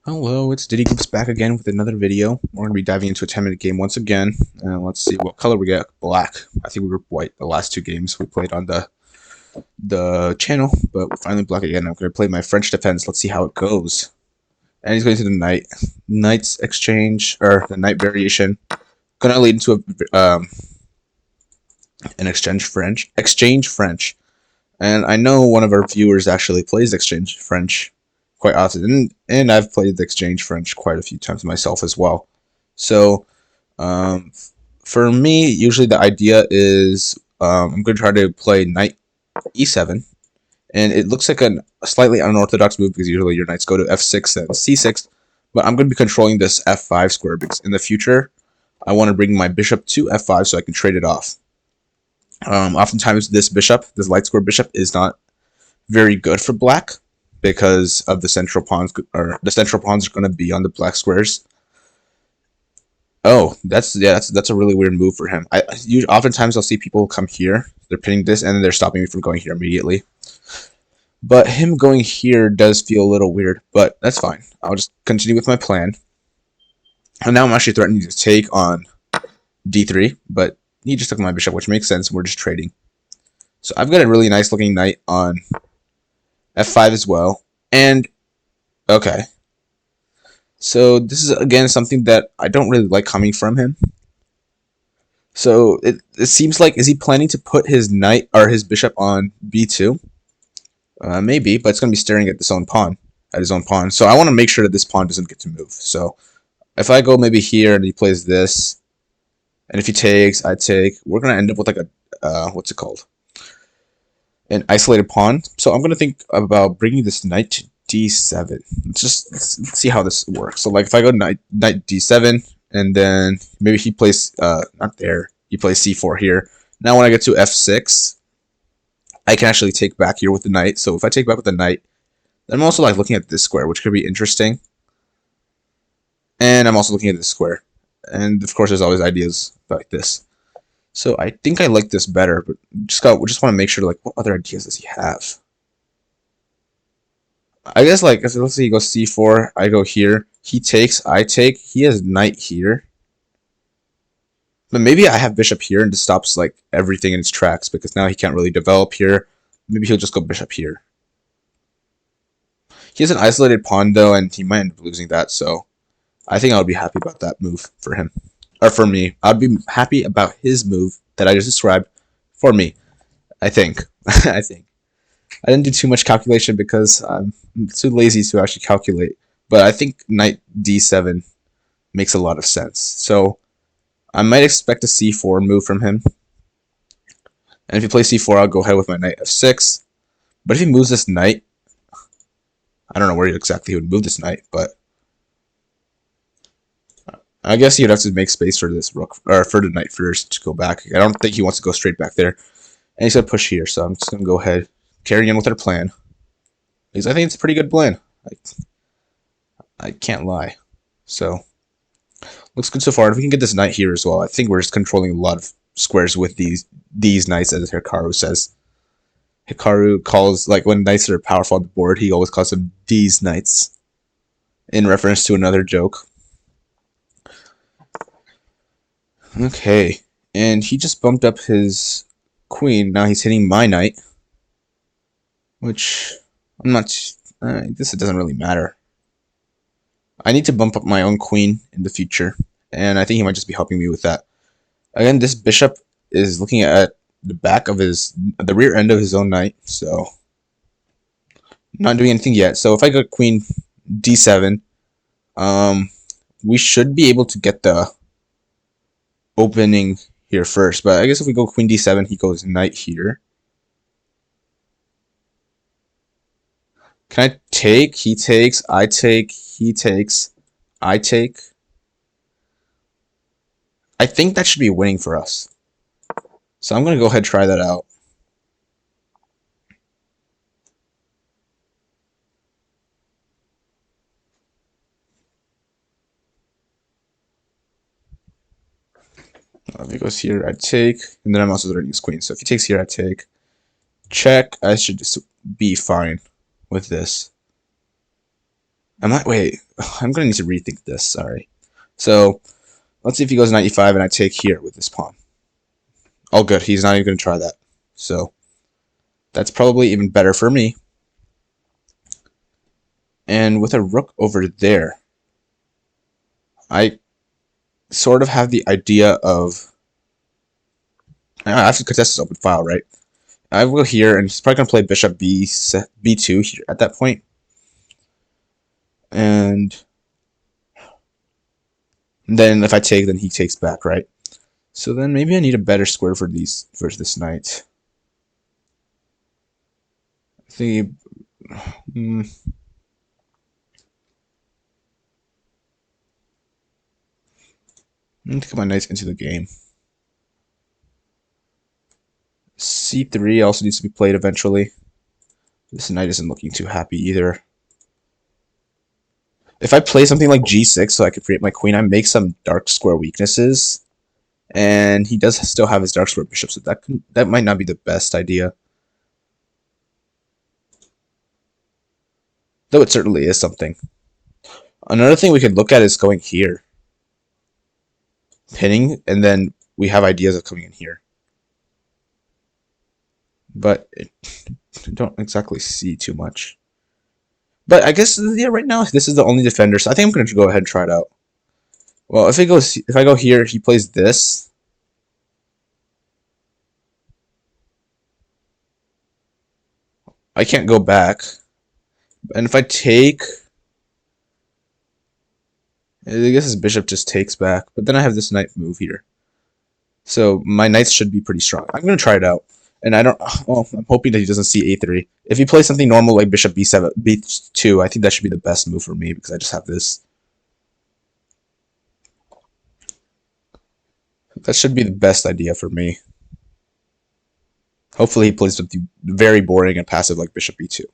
Hello, it's Diddy Goops back again with another video. We're going to be diving into a 10-minute game once again. Let's see what color we get. Black. I think we were white the last two games we played on the channel, but we're finally black again. I'm going to play my French defense. Let's see how it goes. And he's going to the knight. Knight's exchange, or the knight variation. Going to lead into an exchange French. And I know one of our viewers actually plays exchange French quite often, and I've played the exchange French quite a few times myself as well. So for me, usually the idea is I'm going to try to play knight e7, and it looks like a slightly unorthodox move because usually your knights go to f6 and c6, but I'm going to be controlling this f5 square because in the future I want to bring my bishop to f5 so I can trade it off. Oftentimes this light square bishop, is not very good for black because of the central pawns, or the central pawns are going to be on the black squares. Oh, that's a really weird move for him. Oftentimes I'll see people come here, they're pinning this, and then they're stopping me from going here immediately. But him going here does feel a little weird, but that's fine. I'll just continue with my plan. And now I'm actually threatening to take on d3, but he just took my bishop, which makes sense. We're just trading. So I've got a really nice looking knight on f5 as well. And okay, so this is again something that I don't really like coming from him. So it seems like, is he planning to put his knight or his bishop on b2? Maybe, but it's going to be staring at his own pawn. So I want to make sure that this pawn doesn't get to move. So if I go maybe here and he plays this, and if he takes, I take, we're going to end up with like a what's it called? An isolated pawn. So I'm going to think about bringing this knight to d7. Let's see how this works. So like if I go knight d7, and then maybe he plays not there, he plays c4 here. Now when I get to f6, I can actually take back here with the knight. So if I take back with the knight, then I'm also like looking at this square, which could be interesting. And I'm also looking at this square. And of course there's always ideas like this. So I think I like this better, but we just want to make sure, like, what other ideas does he have? I guess, like, let's say he goes c4, I go here, he takes, I take, he has knight here. But maybe I have bishop here and just stops, like, everything in its tracks, because now he can't really develop here. Maybe he'll just go bishop here. He has an isolated pawn, though, and he might end up losing that, so I think I would be happy about that move for him. Or for me. I'd be happy about his move that I just described for me. I think. I didn't do too much calculation because I'm too lazy to actually calculate. But I think knight d7 makes a lot of sense. So I might expect a c4 move from him. And if he plays c4, I'll go ahead with my knight f6. But if he moves this knight, I don't know where exactly he would move this knight, but I guess you'd have to make space for this rook, or for the knight first to go back. I don't think he wants to go straight back there. And he's going to push here, so I'm just going to go ahead, carry on with our plan. Because I think it's a pretty good plan. I can't lie. So, looks good so far. If we can get this knight here as well, I think we're just controlling a lot of squares with these knights, as Hikaru says. Hikaru calls, like, when knights are powerful on the board, he always calls them these knights, in reference to another joke. Okay, and he just bumped up his queen. Now he's hitting my knight, which I'm not. This it doesn't really matter. I need to bump up my own queen in the future, and I think he might just be helping me with that. Again, this bishop is looking at the back of the rear end of his own knight, so not doing anything yet. So if I go queen d7, we should be able to get the opening here first, but I guess if we go queen d7, he goes knight here. Can I take? He takes, I take, he takes, I take. I think that should be winning for us. So I'm going to go ahead and try that out. If he goes here, I take, and then I'm also threatening his queen. So if he takes here, I take. Check. I should just be fine with this. Wait, I'm gonna need to rethink this. Sorry. So let's see if he goes knight e5 and I take here with this pawn. Oh, good. He's not even gonna try that. So that's probably even better for me. And with a rook over there, I sort of have the idea of I have to contest this open file, right? I will go here, and he's probably gonna play bishop b2 here at that point. And then if I take, then he takes back, right? So then maybe I need a better square for this knight. I think. I'm gonna take my knights into the game. c3 also needs to be played eventually. This knight isn't looking too happy either. If I play something like g6 so I can create my queen, I make some dark square weaknesses. And he does still have his dark square bishop, so that might not be the best idea. Though it certainly is something. Another thing we could look at is going here. Pinning, and then we have ideas of coming in here. But I don't exactly see too much. But I guess, yeah, right now this is the only defender, so I think I'm going to go ahead and try it out. Well, if I go here, he plays this. I can't go back. And if I take, I guess his bishop just takes back. But then I have this knight move here. So my knights should be pretty strong. I'm going to try it out. And I'm hoping that he doesn't see a3. If he plays something normal like bishop b7, b2, I think that should be the best move for me because I just have this. That should be the best idea for me. Hopefully he plays something very boring and passive like bishop b2.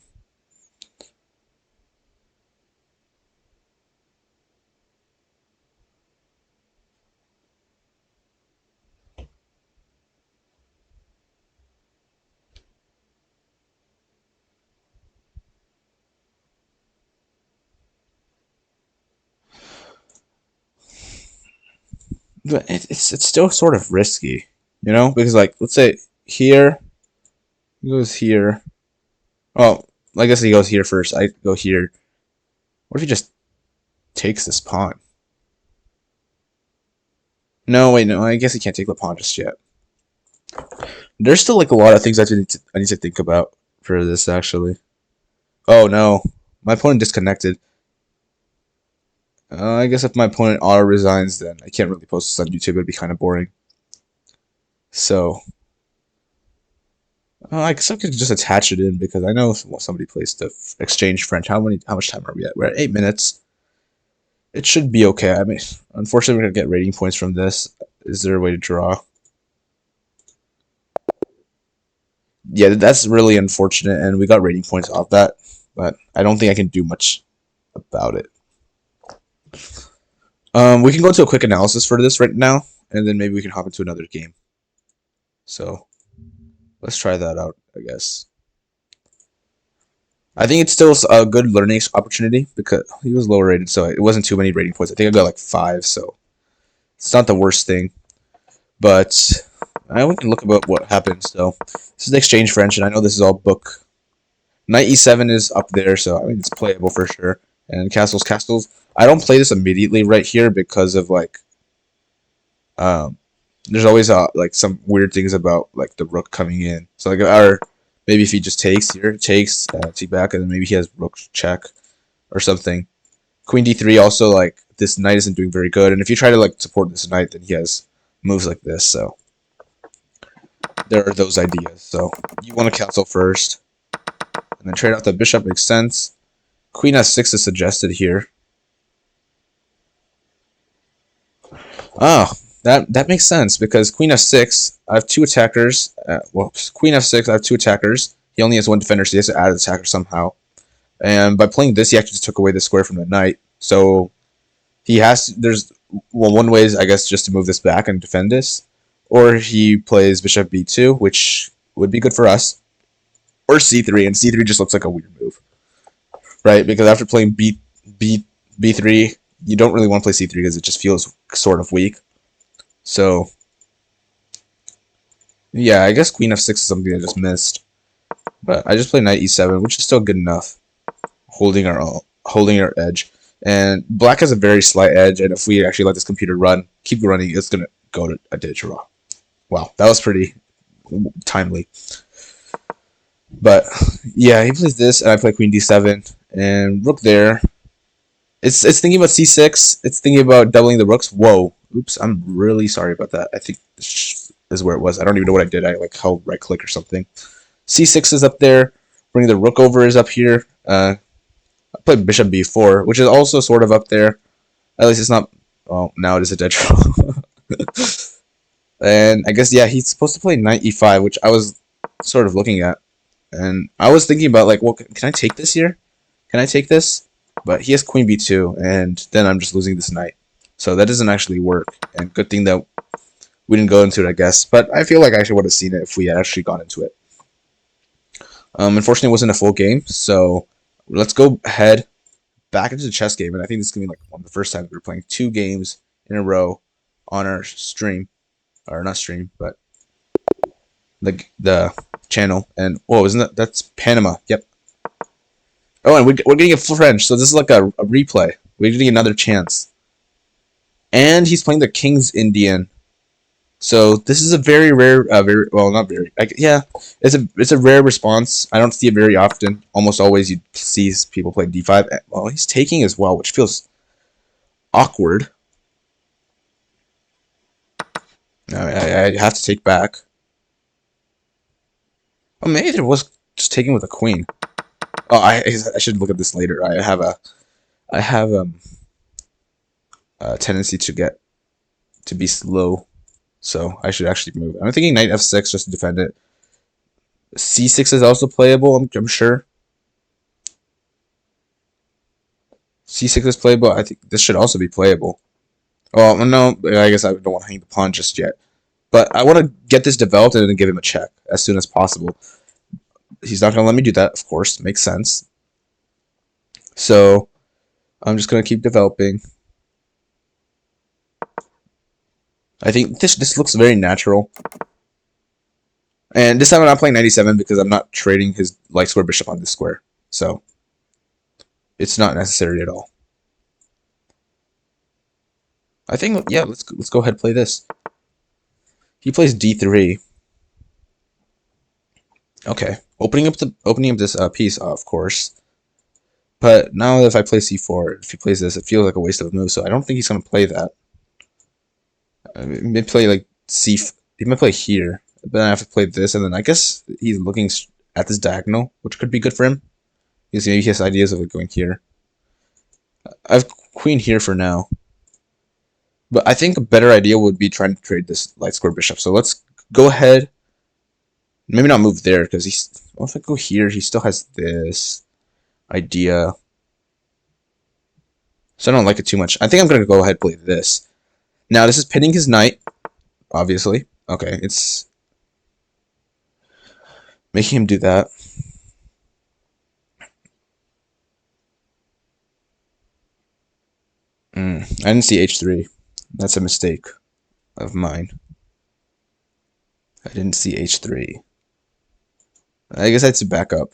But it's still sort of risky, you know, because like let's say here he goes here. Oh, I guess he goes here first. I go here. What if he just takes this pawn? No, wait, no. I guess he can't take the pawn just yet. There's still like a lot of things I need to think about for this actually. Oh no, my opponent disconnected. I guess if my opponent auto resigns, then I can't really post this on YouTube. It'd be kind of boring. So I guess I could just attach it in because I know somebody plays the exchange French. How much time are we at? We're at 8 minutes. It should be okay. I mean, unfortunately, we're gonna get rating points from this. Is there a way to draw? Yeah, that's really unfortunate, and we got rating points off that, but I don't think I can do much about it. We can go into a quick analysis for this right now, and then maybe we can hop into another game. So let's try that out, I guess. I think it's still a good learning opportunity because he was lower rated, so it wasn't too many rating points. I think I got like 5, so it's not the worst thing. But we can look about what happens. So this is the exchange French, and I know this is all book. Knight e7 is up there, so I mean it's playable for sure. And castles. I don't play this immediately right here because of like, there's always like some weird things about like the rook coming in. So like, or maybe if he just takes here, takes, take back, and then maybe he has rook check or something. Queen d3 also, like this knight isn't doing very good, and if you try to like support this knight, then he has moves like this. So there are those ideas. So you want to castle first, and then trade out the bishop makes sense. Queen s6 is suggested here. Ah, that makes sense because Queen f6, I have 2 attackers. Queen f6, I have 2 attackers. He only has 1 defender, so he has to add an attacker somehow. And by playing this, he actually just took away the square from the knight. So he has one way is, I guess, just to move this back and defend this. Or he plays bishop b2, which would be good for us. Or c3, and c3 just looks like a weird move. Right? Because after playing B B3. You don't really want to play C3 because it just feels sort of weak. So yeah, I guess Queen F6 is something I just missed. But I just played Knight E7, which is still good enough, holding our edge. And Black has a very slight edge, and if we actually let this computer keep running, it's gonna go to a ditch draw. Wow, that was pretty timely. But yeah, he plays this, and I play Queen D7, and Rook there. It's thinking about C6. It's thinking about doubling the rooks. Whoa, oops! I'm really sorry about that. I think this is where it was. I don't even know what I did. I like held right click or something. C6 is up there. Bringing the rook over is up here. I played bishop b4, which is also sort of up there. At least it's not. Well, now it is a dead draw. And I guess, yeah, he's supposed to play knight e5, which I was sort of looking at. And I was thinking about, like, well, can I take this here? Can I take this? But he has queen b2, and then I'm just losing this knight. So that doesn't actually work. And good thing that we didn't go into it, I guess. But I feel like I actually would have seen it if we had actually gone into it. Unfortunately, it wasn't a full game, so let's go ahead back into the chess game. And I think this is going to be like one of the first times we're playing 2 games in a row on our stream. Or not stream, but the channel. And whoa, isn't that's Panama? Yep. Oh, and we're getting a French, so this is like a replay. We're getting another chance. And he's playing the King's Indian. So this is a very rare, well, not very. Yeah, it's a rare response. I don't see it very often. Almost always you see people play d5. Well, he's taking as well, which feels awkward. I have to take back. Oh, maybe there was just taking with a queen. Oh, I should look at this later. I have a tendency to be slow, so I should actually move. I'm thinking knight f6 just to defend it. C6 is also playable. I'm sure. C6 is playable. I think this should also be playable. Well, no, I guess I don't want to hang the pawn just yet. But I want to get this developed and then give him a check as soon as possible. He's not going to let me do that, of course. Makes sense. So I'm just going to keep developing. I think this looks very natural. And this time I'm not playing 97 because I'm not trading his light square bishop on this square. So it's not necessary at all. I think, yeah, let's go ahead and play this. He plays d3. Okay, opening up this piece, of course. But now if I play c4, if he plays this, it feels like a waste of a move. So I don't think he's gonna play that. He may play like he might play here, but then I have to play this, and then I guess he's looking at this diagonal, which could be good for him. Because maybe he has ideas of like going here. I have queen here for now. But I think a better idea would be trying to trade this light square bishop. So let's go ahead. Maybe not move there, because well, if I go here, he still has this idea. So I don't like it too much. I think I'm going to go ahead and play this. Now, this is pinning his knight, obviously. Okay, it's making him do that. I didn't see h3. That's a mistake of mine. I didn't see h3. I guess I had to back up.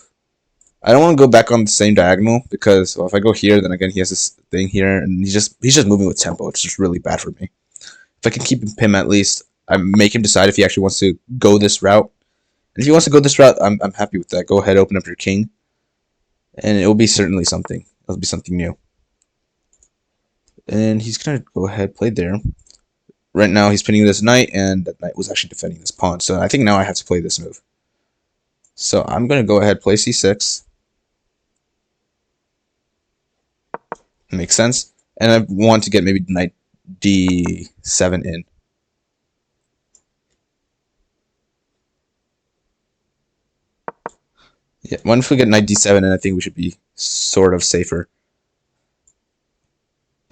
I don't want to go back on the same diagonal because, well, if I go here, then again he has this thing here, and he's just moving with tempo. It's just really bad for me. If I can keep him at least, I make him decide if he actually wants to go this route. And if he wants to go this route, I'm happy with that. Go ahead, open up your king, and it will be certainly something. It'll be something new. And he's gonna go ahead play there. Right now he's pinning this knight, and that knight was actually defending this pawn. So I think now I have to play this move. So I'm gonna go ahead play c6. Makes sense. And I want to get maybe knight d7 in. Yeah, once we get knight d7 in, I think we should be sort of safer.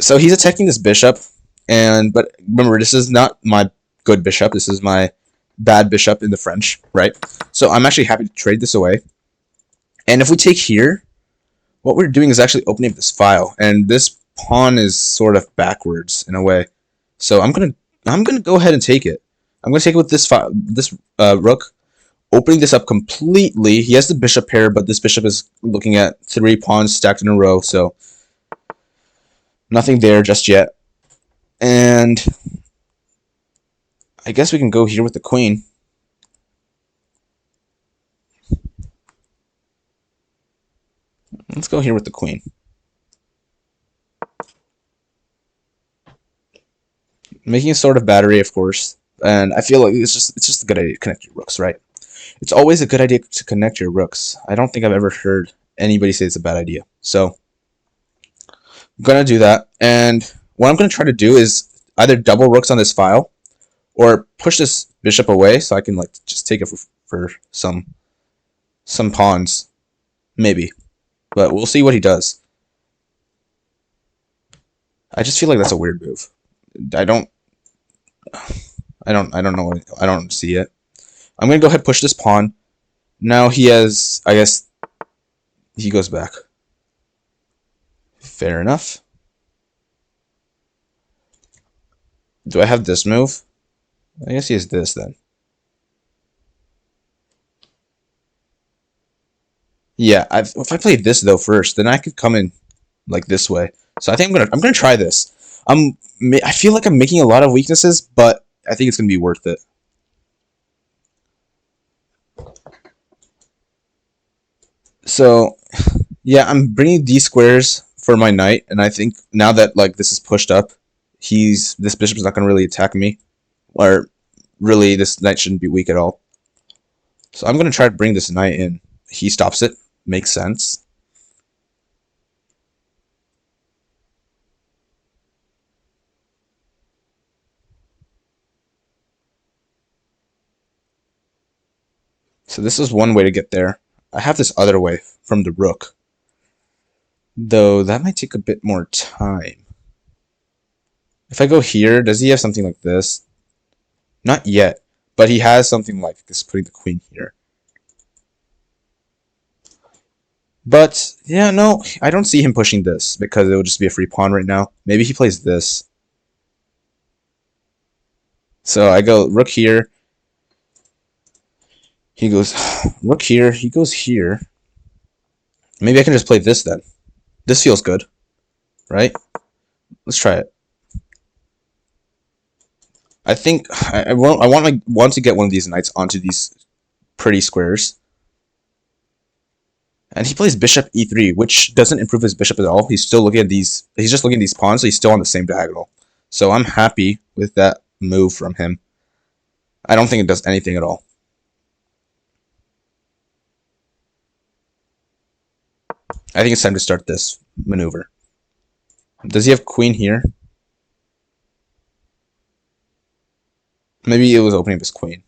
So he's attacking this bishop, but remember, this is not my good bishop. This is my bad bishop in the French, right? So I'm actually happy to trade this away. And if we take here, what we're doing is actually opening up this file, and this pawn is sort of backwards in a way. So I'm gonna go ahead and take it. I'm gonna take it with this file, this rook, opening this up completely. He has the bishop pair, but this bishop is looking at 3 pawns stacked in a row, so nothing there just yet. And I guess we can go here with the queen. Let's go here with the queen. Making a sort of battery, of course, and I feel like it's just a good idea to connect your rooks, right? It's always a good idea to connect your rooks. I don't think I've ever heard anybody say it's a bad idea. So I'm gonna do that, and what I'm gonna try to do is either double rooks on this file, or push this bishop away so I can like just take it for some pawns, maybe. But we'll see what he does. I just feel like that's a weird move. I don't know. I don't see it. I'm gonna go ahead and push this pawn. Now he has, I guess, he goes back. Fair enough. Do I have this move? I guess he has this then. Yeah, if I play this though first, then I could come in like this way. So I think I'm gonna try this. I feel like I'm making a lot of weaknesses, but I think it's gonna be worth it. So yeah, I'm bringing these squares for my knight, and I think now that like this is pushed up, this bishop is not gonna really attack me, or really this knight shouldn't be weak at all. So I'm gonna try to bring this knight in. He stops it. Makes sense. So this is one way to get there. I have this other way from the rook, though that might take a bit more time. If I go here, does he have something like this? Not yet, but he has something like this, putting the queen here. But yeah, no, I don't see him pushing this because it would just be a free pawn right now. Maybe he plays this. So I go rook here. He goes rook here. He goes here. Maybe I can just play this then. This feels good, right? Let's try it. I think I want to get one of these knights onto these pretty squares. And he plays bishop e3, which doesn't improve his bishop at all. He's still looking at these. He's just looking at these pawns, so he's still on the same diagonal. So I'm happy with that move from him. I don't think it does anything at all. I think it's time to start this maneuver. Does he have queen here? Maybe it was opening his queen.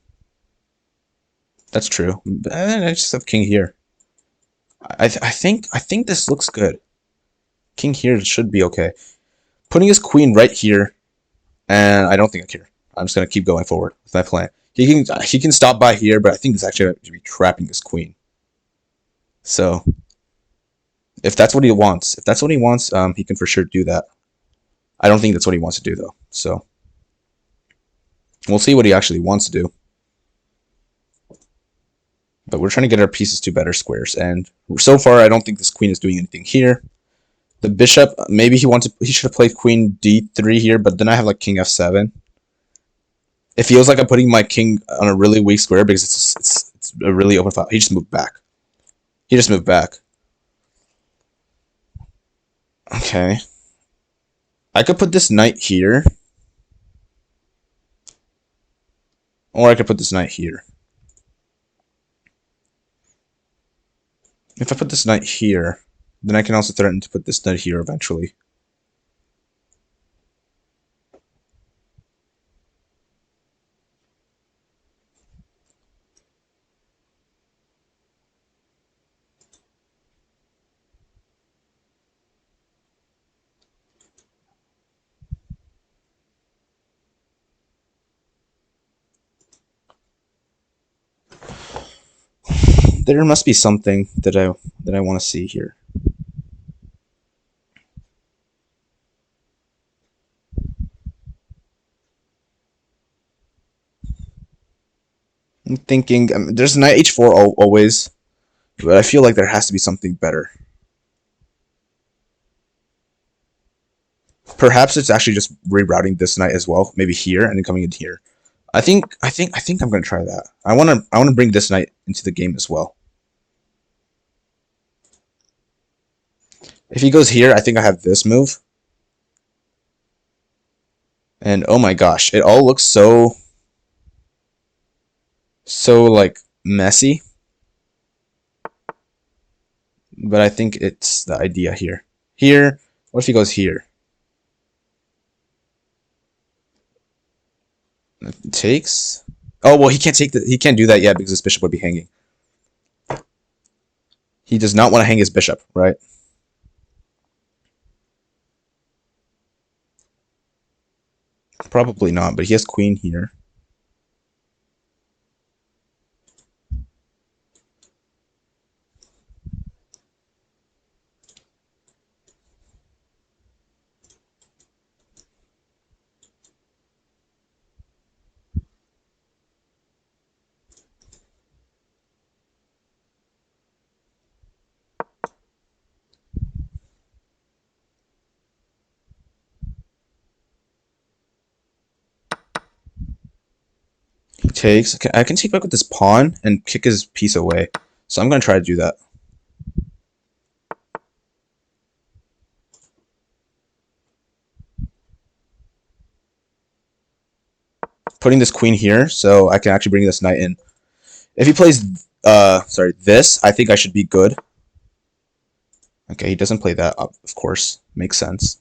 That's true. I just have king here. I think this looks good. King here should be okay. Putting his queen right here, and I don't think I care. I'm just gonna keep going forward with my plan. He can stop by here, but I think it's actually going to be trapping his queen. So if that's what he wants, he can for sure do that. I don't think that's what he wants to do though. So we'll see what he actually wants to do. But we're trying to get our pieces to better squares, and so far I don't think this queen is doing anything here. The bishop, maybe he should have played queen d3 here, but then I have like king f7. It feels like I'm putting my king on a really weak square because it's a really open file. He just moved back. Okay. I could put this knight here, or I could put this knight here. If I put this knight here, then I can also threaten to put this knight here eventually. There must be something that I want to see here. I'm thinking there's knight h4 always, but I feel like there has to be something better. Perhaps it's actually just rerouting this knight as well, maybe here and then coming in here. I think I'm gonna try that. I wanna bring this knight into the game as well. If he goes here, I think I have this move. And oh my gosh, it all looks so like messy. But I think it's the idea here. Here, what if he goes here? It takes. Oh well, he can't take he can't do that yet because his bishop would be hanging. He does not want to hang his bishop, right? Probably not, but he has queen here. He takes. I can take back with this pawn and kick his piece away. So I'm going to try to do that. Putting this queen here so I can actually bring this knight in. If he plays, this, I think I should be good. Okay, he doesn't play that, of course. Makes sense.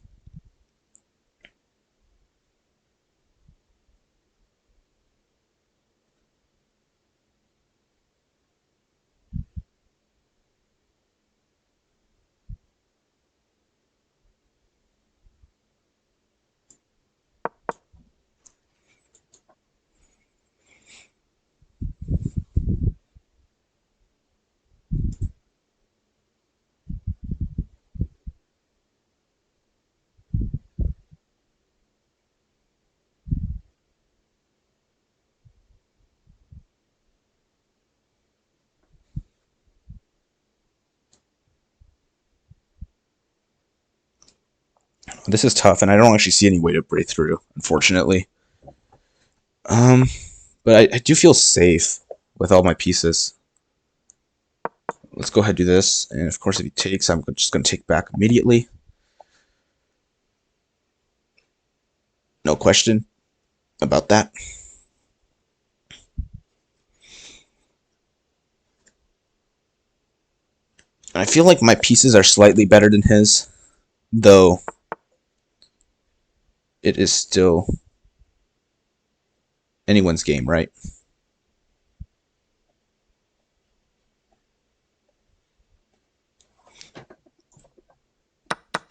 This is tough, and I don't actually see any way to break through, unfortunately. But I do feel safe with all my pieces. Let's go ahead and do this, and of course if he takes, I'm just going to take back immediately. No question about that. I feel like my pieces are slightly better than his, though it is still anyone's game, right?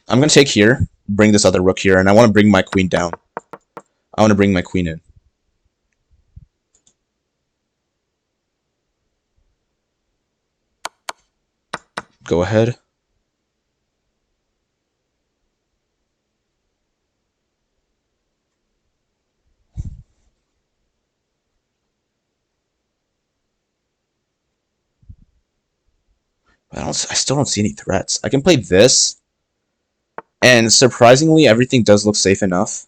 I'm going to take here, bring this other rook here, and I want to bring my queen down. I want to bring my queen in. Go ahead. I still don't see any threats. I can play this, and surprisingly, everything does look safe enough.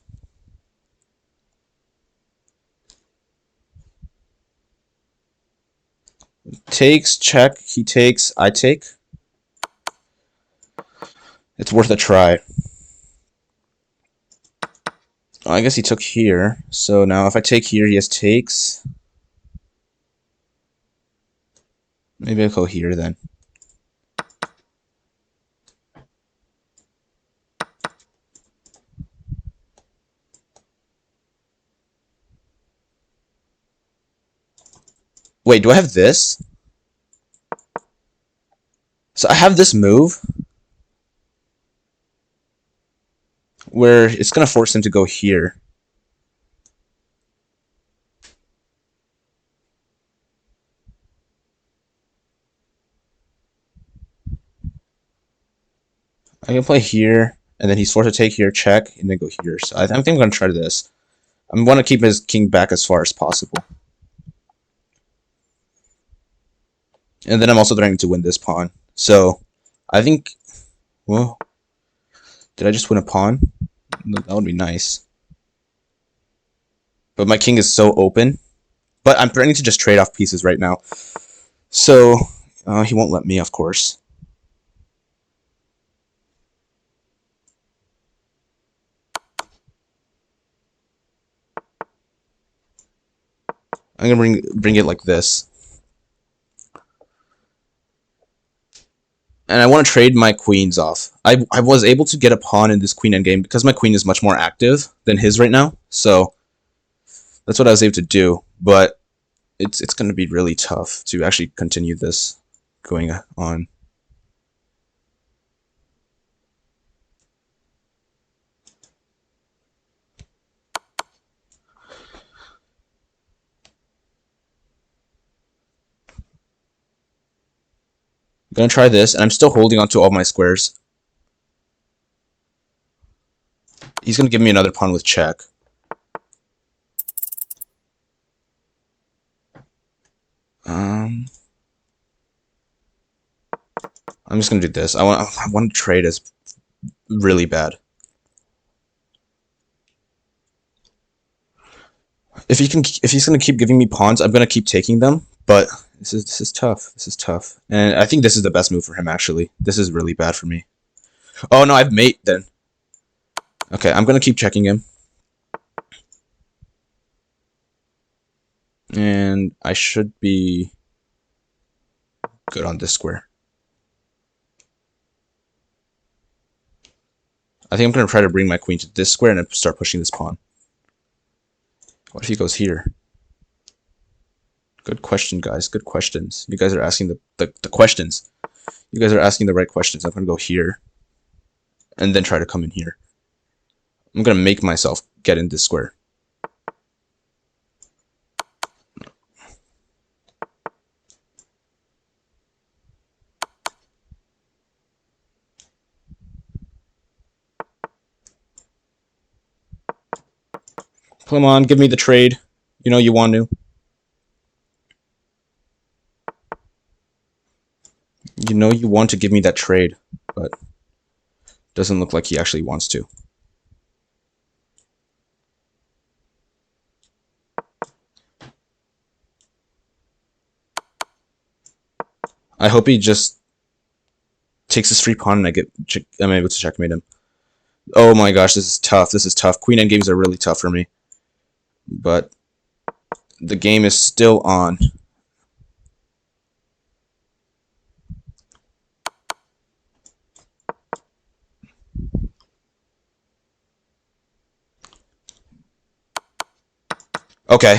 Takes, check, he takes, I take. It's worth a try. Oh, I guess he took here, so now if I take here, he has takes. Maybe I'll go here then. Wait, do I have this? So I have this move where it's going to force him to go here. I can play here, and then he's forced to take here, check, and then go here. So I think I'm going to try this. I want to keep his king back as far as possible. And then I'm also threatening to win this pawn. So I think, well, did I just win a pawn? That would be nice. But my king is so open. But I'm threatening to just trade off pieces right now. So he won't let me, of course. I'm gonna bring it like this. And I want to trade my queens off. I was able to get a pawn in this queen endgame because my queen is much more active than his right now. So that's what I was able to do. But it's going to be really tough to actually continue this going on. I'm going to try this, and I'm still holding on to all my squares. He's going to give me another pawn with check. I'm just going to do this. I want to trade as really bad. If he's going to keep giving me pawns, I'm going to keep taking them, but this is tough. This is tough. And I think this is the best move for him, actually. This is really bad for me. Oh, no, I have mate, then. Okay, I'm going to keep checking him. And I should be good on this square. I think I'm going to try to bring my queen to this square and then start pushing this pawn. What if he goes here? Good question, guys. Good questions. You guys are asking the questions. You guys are asking the right questions. I'm going to go here and then try to come in here. I'm going to make myself get in this square. Come on, give me the trade. You know you want to. You know you want to give me that trade, but doesn't look like he actually wants to. I hope he just takes his free pawn and I'm able to checkmate him. Oh my gosh, this is tough. This is tough. Queen end games are really tough for me. But the game is still on. Okay.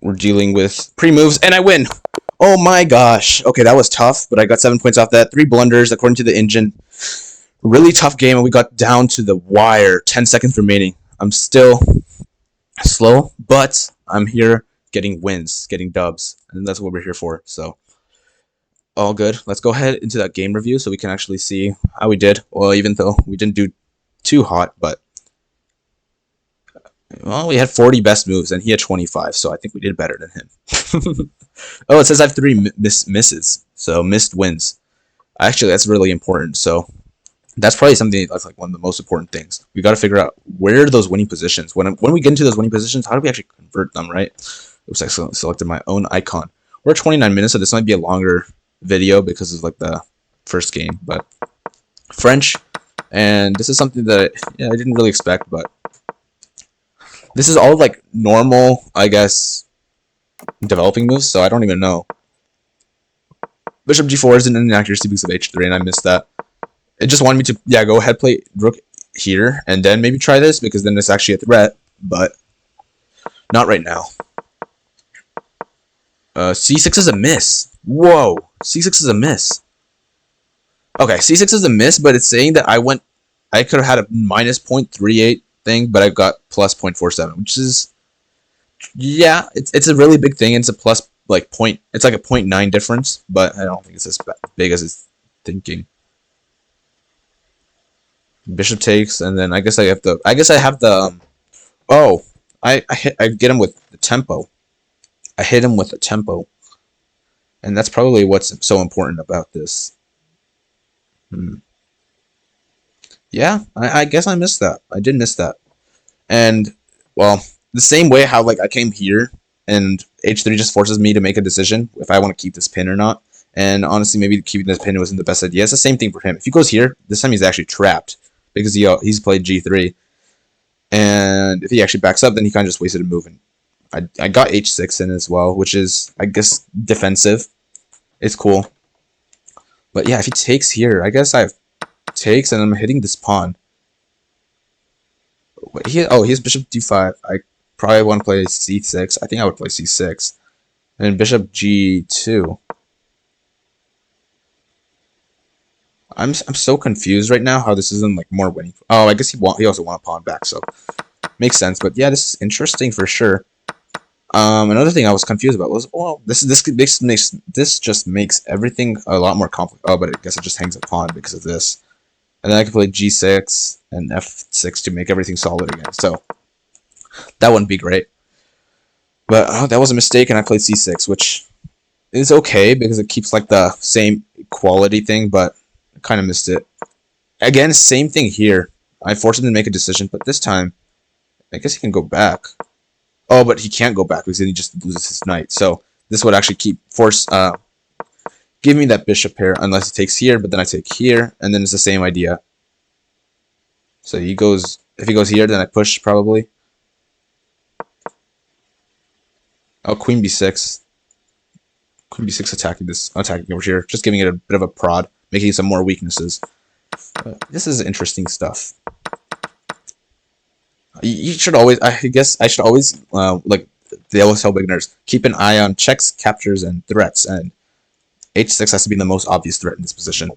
We're dealing with pre-moves, and I win! Oh my gosh. Okay, that was tough, but I got 7 points off that. 3 blunders, according to the engine. Really tough game, and we got down to the wire. 10 seconds remaining. I'm still slow, but I'm here getting wins, getting dubs, and that's what we're here for. So, all good. Let's go ahead into that game review so we can actually see how we did. Well, even though we didn't do too hot, but well, we had 40 best moves, and he had 25, so I think we did better than him. Oh, it says I have 3 misses, so missed wins. Actually, that's really important, so that's probably something that's like one of the most important things. We got to figure out where are those winning positions. When we get into those winning positions, how do we actually convert them, right? Oops, I selected my own icon. We're at 29 minutes, so this might be a longer video because it's like the first game, but French, and this is something that I didn't really expect, but this is all like normal, I guess, developing moves, so I don't even know. Bishop g4 is an inaccuracy because of h3, and I missed that. It just wanted me to, yeah, go ahead, play rook here, and then maybe try this, because then it's actually a threat, but not right now. c6 is a miss. Whoa, c6 is a miss. Okay, c6 is a miss, but it's saying that I could have had a minus 0.38 thing, but I got plus 0.47, which is, yeah, it's a really big thing. It's a plus, like, it's like a 0.9 difference, but I don't think it's as big as it's thinking. Bishop takes, and then I guess I have the, oh, I get him with the tempo. I hit him with the tempo. And that's probably what's so important about this. Yeah, I guess I missed that. I did miss that. And, well, the same way how, like, I came here, and h3 just forces me to make a decision if I want to keep this pin or not. And honestly, maybe keeping this pin wasn't the best idea. It's the same thing for him. If he goes here, this time he's actually trapped, because he's played g3. And if he actually backs up, then he kind of just wasted a move. And I got h6 in as well, which is, I guess, defensive. It's cool. But yeah, if he takes here, I guess I have takes, and I'm hitting this pawn. He has bishop d5. I probably want to play c6. I think I would play c6. And then bishop g2. I'm so confused right now how this isn't like more winning. Oh, I guess he also want a pawn back, so makes sense. But yeah, this is interesting for sure. Another thing I was confused about was, well, this just makes everything a lot more complicated. Oh, but I guess it just hangs a pawn because of this. And then I can play g6 and f6 to make everything solid again. So that wouldn't be great. But that was a mistake, and I played c6, which is okay because it keeps like the same equality thing, but I kind of missed it. Again, same thing here. I forced him to make a decision, but this time, I guess he can go back. Oh, but he can't go back because then he just loses his knight. So this would actually give me that bishop pair unless he takes here, but then I take here, and then it's the same idea. So if he goes here, then I push probably. Oh, queen b6. Queen b6 attacking over here, just giving it a bit of a prod, making some more weaknesses. This is interesting stuff. You should always, I guess I should always, like they always tell beginners, keep an eye on checks, captures, and threats, and h6 has to be the most obvious threat in this position.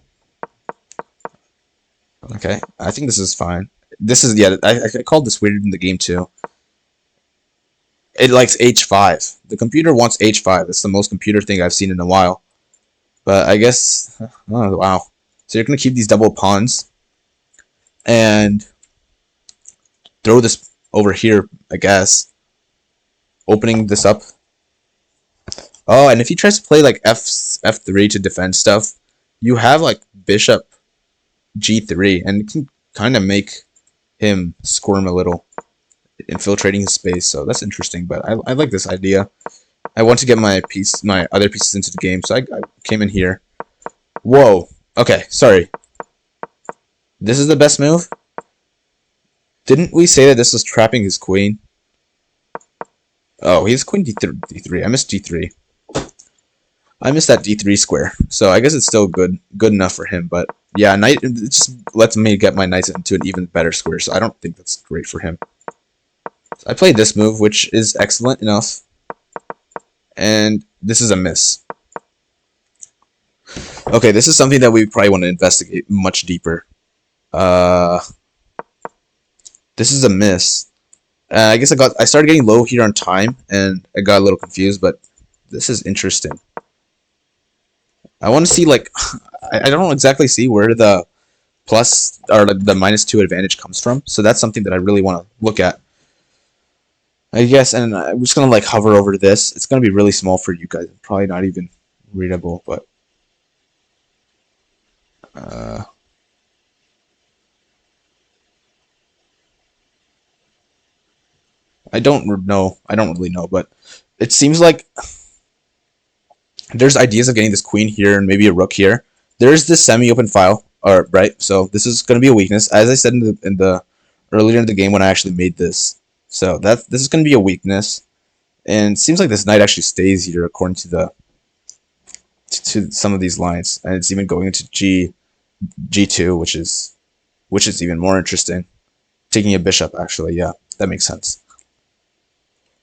Okay, I think this is fine. This is, yeah, I called this weird in the game too. It likes h5. The computer wants h5. It's the most computer thing I've seen in a while. But I guess, oh wow. So you're going to keep these double pawns, and throw this over here, I guess. Opening this up. Oh, and if he tries to play like f3 to defend stuff, you have like bishop g3, and it can kind of make him squirm a little, infiltrating his space. So that's interesting, but I like this idea. I want to get my other pieces into the game, so I came in here. Whoa. Okay, sorry. This is the best move? Didn't we say that this was trapping his queen? Oh, he has queen d3. I missed d3. I missed that d3 square. So I guess it's still good enough for him. But yeah, knight, it just lets me get my knights into an even better square. So I don't think that's great for him. So I played this move, which is excellent enough. And this is a miss. Okay, this is something that we probably want to investigate much deeper. This is a miss. I guess I started getting low here on time, and I got a little confused, but this is interesting. I want to see, like, I don't exactly see where the plus or the -2 advantage comes from, so that's something that I really want to look at. I guess, and I'm just gonna like hover over this. It's gonna be really small for you guys, probably not even readable, but I don't know. I don't really know, but it seems like there's ideas of getting this queen here and maybe a rook here. There's this semi-open file, or right? So this is going to be a weakness, as I said in the earlier in the game when I actually made this. So this is going to be a weakness, and it seems like this knight actually stays here according to the to some of these lines, and it's even going into G2, which is even more interesting. Taking a bishop, actually, yeah, that makes sense.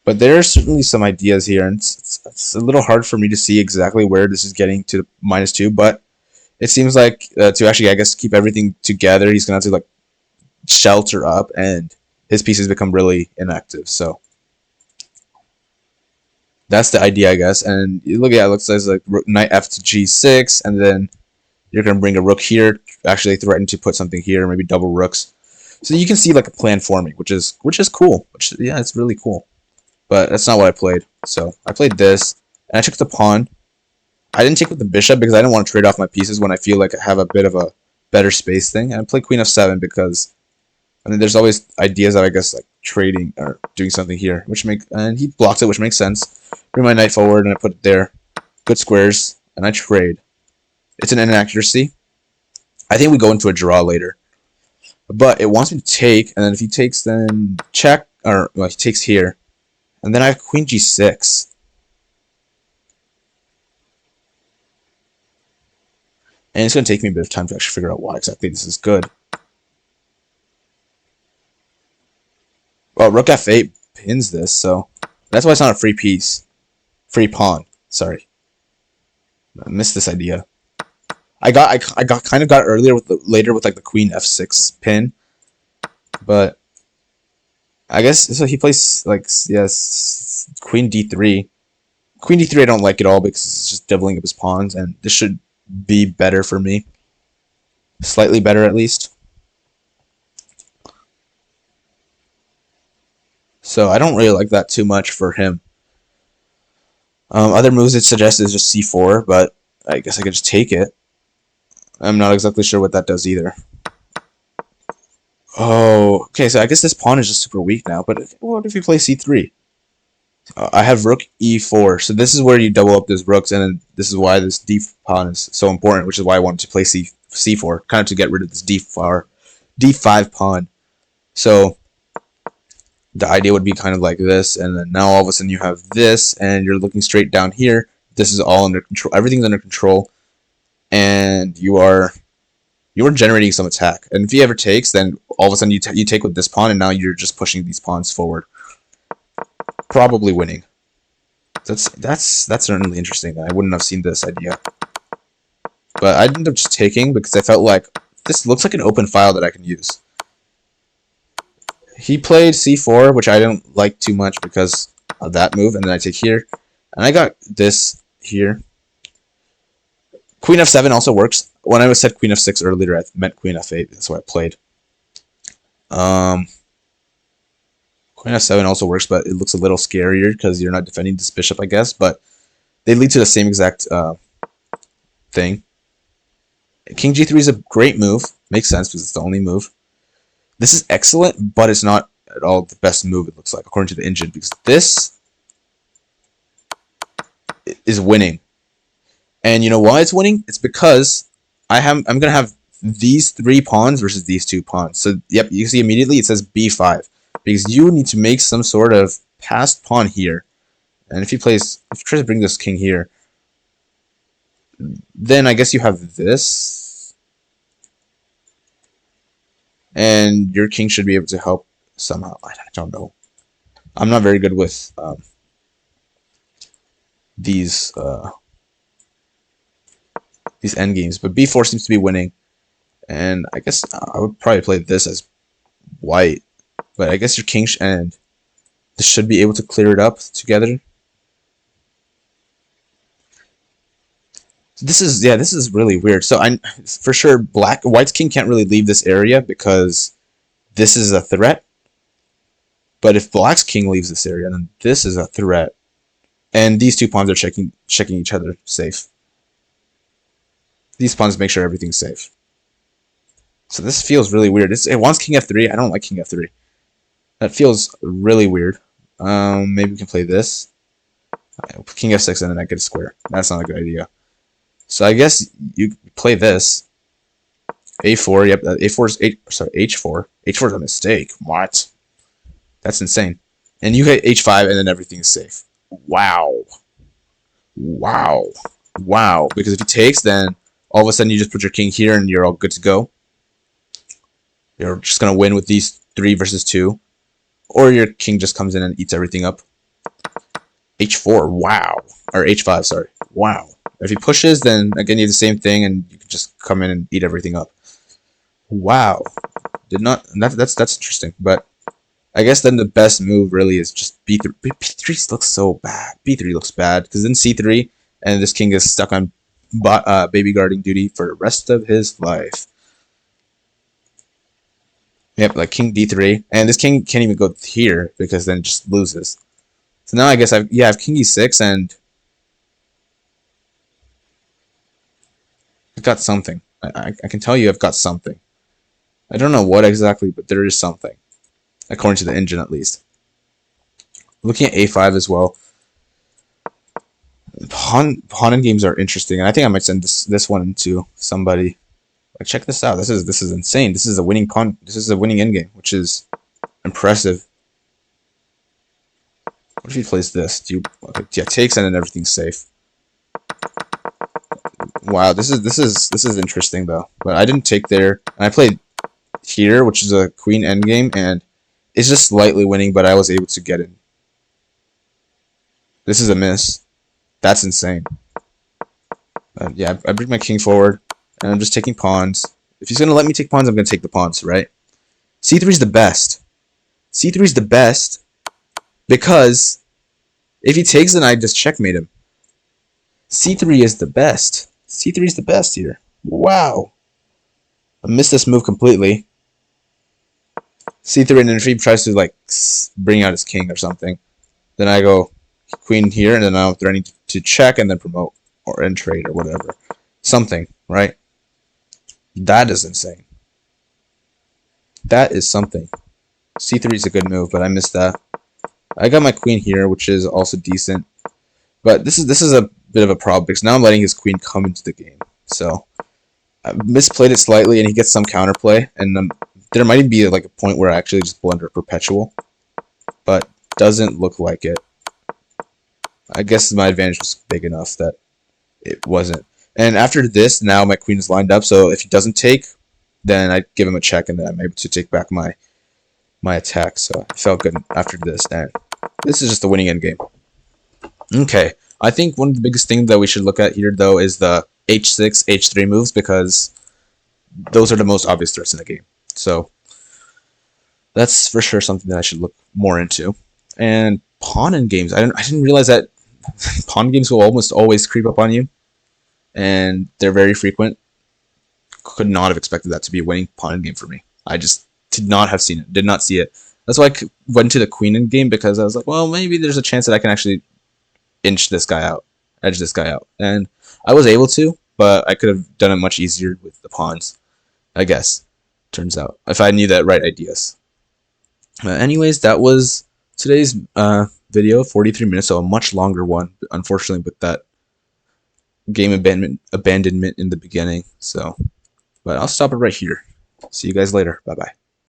But there are certainly some ideas here, and it's a little hard for me to see exactly where this is getting to -2, but it seems like to actually, I guess, keep everything together, he's gonna have to like shelter up, and his pieces become really inactive. So that's the idea, I guess. And you look at it, it looks like knight f to g6, and then you're gonna bring a rook here, actually threaten to put something here, maybe double rooks. So you can see like a plan forming, which is cool. Yeah, it's really cool. But that's not what I played. So I played this, and I took the pawn. I didn't take with the bishop because I didn't want to trade off my pieces when I feel like I have a bit of a better space thing. And I played queen f7 because I mean there's always ideas of, I guess, like trading or doing something here, and he blocks it, which makes sense. Bring my knight forward and I put it there. Good squares, and I trade. It's an inaccuracy. I think we go into a draw later. But it wants me to take, and then if he takes, then check, or well, he takes here. And then I have queen g6. And it's going to take me a bit of time to actually figure out why exactly this is good. Well, rook f8 pins this, so that's why it's not a free piece. Free pawn. Sorry. I missed this idea. I kind of got earlier later with like the queen f6 pin, but I guess so. He plays like, yes, queen d3. Queen d3 I don't like at all because it's just doubling up his pawns, and this should be better for me. Slightly better at least. So I don't really like that too much for him. Other moves it suggests is just c4, but I guess I could just take it. I'm not exactly sure what that does either. Oh, okay, so I guess this pawn is just super weak now, but what if you play c3? I have rook e4, so this is where you double up those rooks, and this is why this d pawn is so important, which is why I wanted to play c4, kind of to get rid of this d5 pawn. So the idea would be kind of like this, and then now all of a sudden you have this, and you're looking straight down here. This is all under control. Everything's under control, and you are generating some attack. And if he ever takes, then all of a sudden you take with this pawn, and now you're just pushing these pawns forward, probably winning. That's certainly interesting. I wouldn't have seen this idea, but I ended up just taking because I felt like this looks like an open file that I can use. He played c4, which I don't like too much because of that move, and then I take here, and I got this here. Queen f7 also works. When I said queen f6 earlier, I meant queen f8. That's what I played. Queen f7 also works, but it looks a little scarier because you're not defending this bishop, I guess. But they lead to the same exact thing. King g3 is a great move. Makes sense because it's the only move. This is excellent, but it's not at all the best move, it looks like, according to the engine, because this is winning. And you know why it's winning? It's because I'm going to have these 3 pawns versus these 2 pawns. So, yep, you see immediately it says b5, because you need to make some sort of passed pawn here. And if he tries to bring this king here, then I guess you have this. And your king should be able to help somehow. I don't know. I'm not very good with these endgames, but b4 seems to be winning. And I guess I would probably play this as white. But I guess your king and this should be able to clear it up together. This is really weird. So for sure white's king can't really leave this area because this is a threat. But if black's king leaves this area, then this is a threat. And these 2 pawns are checking each other safe. These pawns make sure everything's safe. So this feels really weird. It wants king f3. I don't like king f3. That feels really weird. Maybe we can play this. King f6 and then I get a square. That's not a good idea. So I guess you play this. a4, yep, a4 is h4. h4 is a mistake. What? That's insane. And you hit h5 and then everything is safe. Wow. Wow. Wow, because if he takes, then all of a sudden you just put your king here and you're all good to go. You're just going to win with these 3 versus 2. Or your king just comes in and eats everything up. H4, wow. Or H5, sorry. Wow. If he pushes, then again you have the same thing and you can just come in and eat everything up. Wow. Did not that's interesting, but I guess then the best move really is just B3. B3 looks so bad. B3 looks bad because then C3 and this king is stuck on baby guarding duty for the rest of his life. Yep, like king D3, and this king can't even go here because then it just loses. So now I guess I have king E6 and I've got something. I can tell you I've got something. I don't know what exactly, but there is something, according to the engine at least. Looking at A5 as well. Pawn in games are interesting, and I think I might send this one to somebody. Like, check this out. This is insane. This is a winning This is a winning endgame, which is impressive. What if he plays this? Yeah, takes and then everything's safe. Wow, this is interesting though. But I didn't take there, and I played here, which is a queen endgame, and it's just slightly winning, but I was able to get in. This is a miss. That's insane. Yeah, I bring my king forward, and I'm just taking pawns. If he's gonna let me take pawns, I'm gonna take the pawns, right? C3 is the best. C3 is the best because if he takes, then I just checkmate him. C3 is the best. C3 is the best here. Wow. I missed this move completely. C3, and then if he tries to like bring out his king or something, then I go queen here, and then I'm threatening to check and then promote or end trade or whatever. Something, right? That is insane. That is something. C3 is a good move, but I missed that. I got my queen here, which is also decent. But this is a bit of a problem because now I'm letting his queen come into the game. So I misplayed it slightly, and he gets some counterplay, and there might even be like a point where I actually just blunder perpetual, but doesn't look like it. I guess my advantage was big enough that it wasn't. And after this, now my queen is lined up, so if he doesn't take, then I give him a check, and then I'm able to take back my attack. So I felt good after this, and this is just the winning endgame. Okay, I think one of the biggest things that we should look at here, though, is the H6, H3 moves, because those are the most obvious threats in the game. So that's for sure something that I should look more into. And pawn in games, I didn't realize that pawn games will almost always creep up on you, and they're very frequent. Could not have expected that to be a winning pawn in game for me. I just did not have seen it, did not see it. That's why I went to the queen in game, because I was like, well, maybe there's a chance that I can actually edge this guy out, and I was able to, but I could have done it much easier with the pawns, I guess. Turns out, if I knew the right ideas. Anyways, that was today's video, 43 minutes, so a much longer one, unfortunately, with that game abandonment in the beginning. So, but I'll stop it right here. See you guys later. Bye bye.